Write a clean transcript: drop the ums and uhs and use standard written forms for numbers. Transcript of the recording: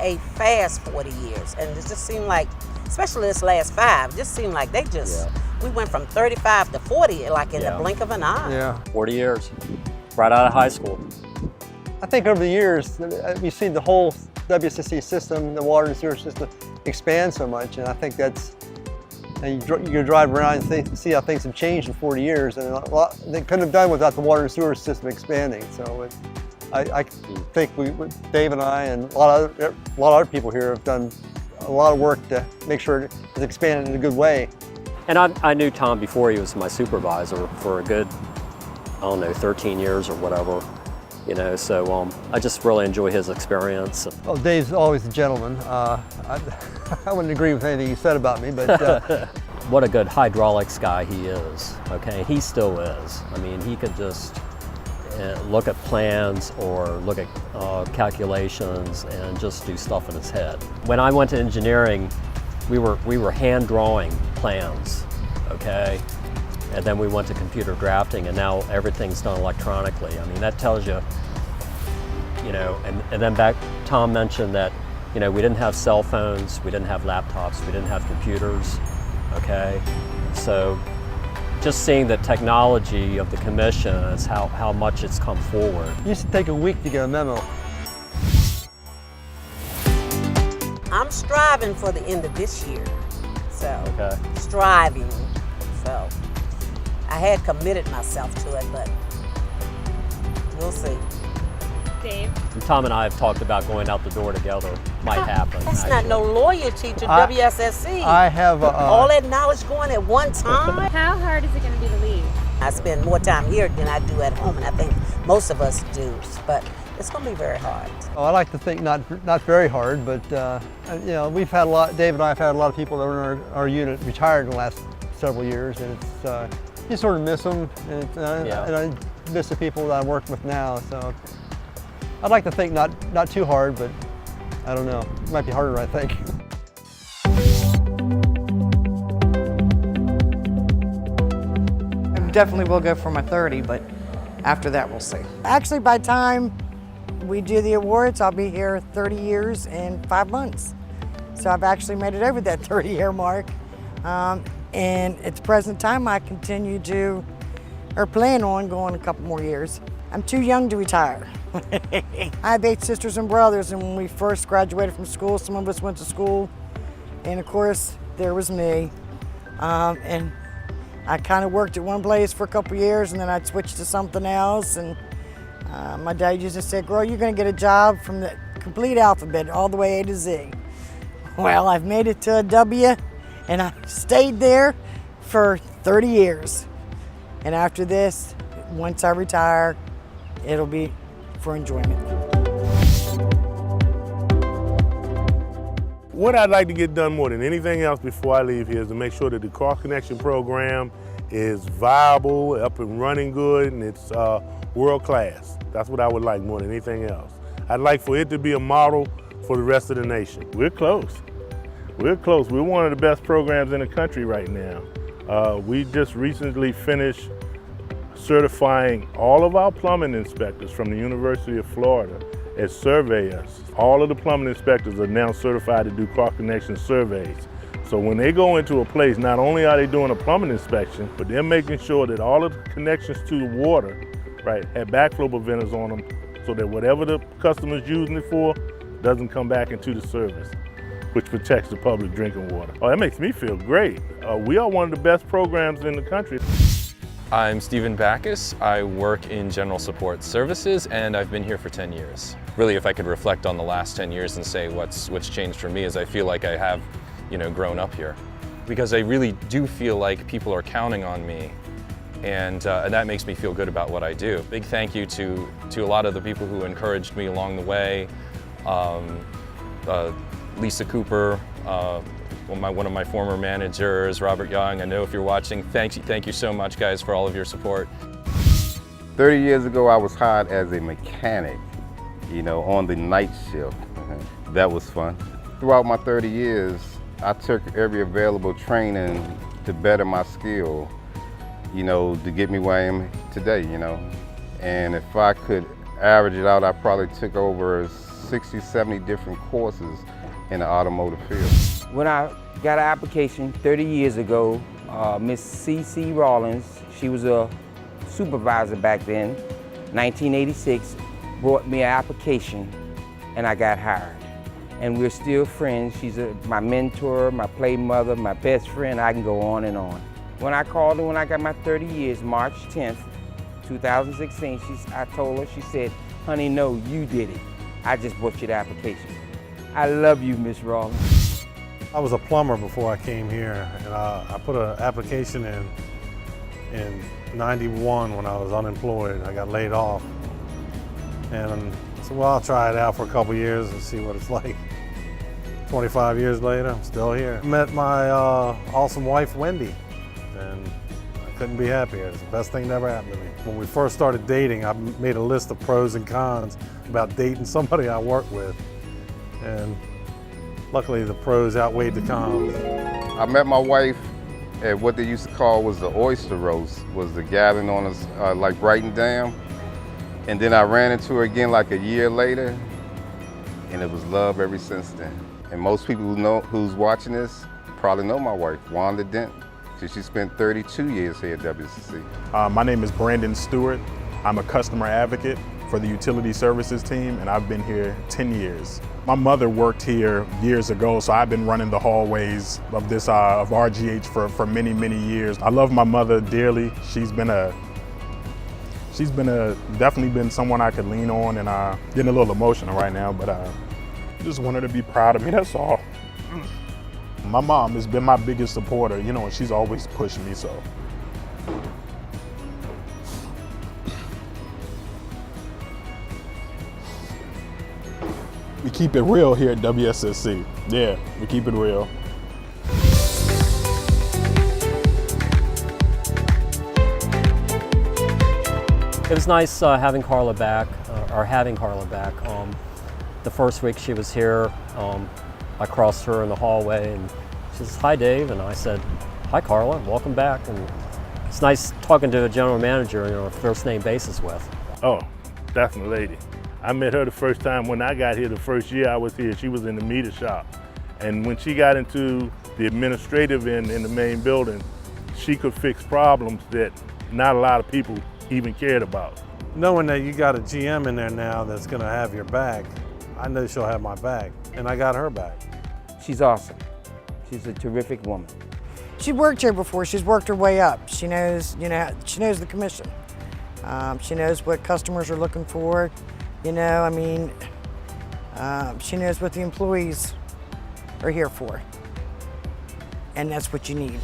A fast 40 years, and it just seemed like, especially this last 5, just seemed like we went from 35 to 40 like in the blink of an eye. Yeah. 40 years, right out of high school. I think over the years, we've seen the whole WSSC system, the water and sewer system, expand so much, and I think that's, and you drive around and see how things have changed in 40 years, and a lot they couldn't have done without the water and sewer system expanding. So I think Dave and I and a lot of other people here have done a lot of work to make sure it's expanded in a good way. And I knew Tom before he was my supervisor for a good, I don't know, 13 years or whatever, you know, so I just really enjoy his experience. Well, Dave's always a gentleman. I wouldn't agree with anything he said about me, but... What a good hydraulics guy he is, okay? He still is. I mean, he could just look at plans or look at calculations and just do stuff in his head. When I went to engineering, we were hand drawing plans, okay? And then we went to computer drafting, and now everything's done electronically. I mean, that tells you, you know, and then Tom mentioned that, you know, we didn't have cell phones, we didn't have laptops, we didn't have computers, okay? So just seeing the technology of the commission is how much it's come forward. It used to take a week to get a memo. I'm striving for the end of this year, so Okay. striving. So I had committed myself to it, but we'll see. Dave? And Tom and I have talked about going out the door together. Might happen. That's actually. not no loyalty to WSSC. I have all that knowledge going at one time. How hard is it going to be to leave? I spend more time here than I do at home, and I think most of us do, but it's going to be very hard. Oh, I like to think not very hard, but you know, we've had a lot. Dave and I have had a lot of people that were in our unit retired in the last several years, and it's you sort of miss them, and I miss the people that I'm working with now. So I'd like to think not too hard, but I don't know. It might be harder, I think. I definitely will go for my 30, but after that we'll see. Actually, by the time we do the awards, I'll be here 30 years and 5 months. So I've actually made it over that 30-year mark. And at the present time, I continue to, or plan on going a couple more years. I'm too young to retire. I have 8 sisters and brothers, and when we first graduated from school, some of us went to school, and of course, there was me. And I kind of worked at one place for a couple years, and then I'd switch to something else, and my dad used to say, girl, you're gonna get a job from the complete alphabet, all the way A to Z. Well, I've made it to a W, and I stayed there for 30 years. And after this, once I retire, it'll be for enjoyment. What I'd like to get done more than anything else before I leave here is to make sure that the Cross Connection program is viable, up and running good, and it's world class. That's what I would like more than anything else. I'd like for it to be a model for the rest of the nation. We're close. We're close. We're one of the best programs in the country right now. We just recently finished certifying all of our plumbing inspectors from the University of Florida as surveyors. All of the plumbing inspectors are now certified to do cross connection surveys. So when they go into a place, not only are they doing a plumbing inspection, but they're making sure that all of the connections to the water, right, have backflow preventers on them so that whatever the customer's using it for doesn't come back into the service, which protects the public drinking water. Oh, that makes me feel great. We are one of the best programs in the country. I'm Stephen Backus. I work in General Support Services, and I've been here for 10 years. Really, if I could reflect on the last 10 years and say what's changed for me is I feel like I have, grown up here. Because I really do feel like people are counting on me, and that makes me feel good about what I do. Big thank you to a lot of the people who encouraged me along the way. Lisa Cooper, one of my former managers, Robert Young. I know if you're watching, thank you so much, guys, for all of your support. 30 years ago, I was hired as a mechanic, you know, on the night shift. That was fun. Throughout my 30 years, I took every available training to better my skill, you know, to get me where I am today, you know. And if I could average it out, I probably took over 60, 70 different courses in the automotive field. When I got an application 30 years ago, Miss C.C. Rawlins, she was a supervisor back then, 1986, brought me an application and I got hired. And we're still friends. She's my mentor, my play mother, my best friend. I can go on and on. When I called her when I got my 30 years, March 10th, 2016, I told her, she said, honey, no, you did it. I just brought you the application. I love you, Miss Rawlins. I was a plumber before I came here, and I put an application in '91 when I was unemployed. I got laid off. And I said, well, I'll try it out for a couple years and see what it's like. 25 years later, I'm still here. I met my awesome wife, Wendy, and I couldn't be happier. It's the best thing that ever happened to me. When we first started dating, I made a list of pros and cons about dating somebody I work with. And luckily, the pros outweighed the cons. I met my wife at what they used to call was the oyster roast, was the gathering on us, like Brighton Dam. And then I ran into her again like a year later, and it was love ever since then. And most people who's watching this probably know my wife, Wanda Dent. She spent 32 years here at WSSC. My name is Brandon Stewart. I'm a customer advocate for the utility services team, and I've been here 10 years. My mother worked here years ago, so I've been running the hallways of this of RGH for many, many years. I love my mother dearly. She's definitely been someone I could lean on, and getting a little emotional right now, but I just want her to be proud of me, that's all. My mom has been my biggest supporter, you know, and she's always pushed me, so. We keep it real here at WSSC. Yeah, we keep it real. It was nice having Carla back. The first week she was here, I crossed her in the hallway and she says, hi Dave, and I said, hi Carla, welcome back. And it's nice talking to a general manager, you know, on a first name basis with. Oh, that's my lady. I met her the first time when I got here, the first year I was here. She was in the meter shop. And when she got into the administrative end in the main building, she could fix problems that not a lot of people even cared about. Knowing that you got a GM in there now that's gonna have your back, I know she'll have my back, and I got her back. She's awesome. She's a terrific woman. She worked here before. She's worked her way up. She knows, you know, she knows the commission. She knows what customers are looking for. You know, I mean, she knows what the employees are here for. And that's what you need.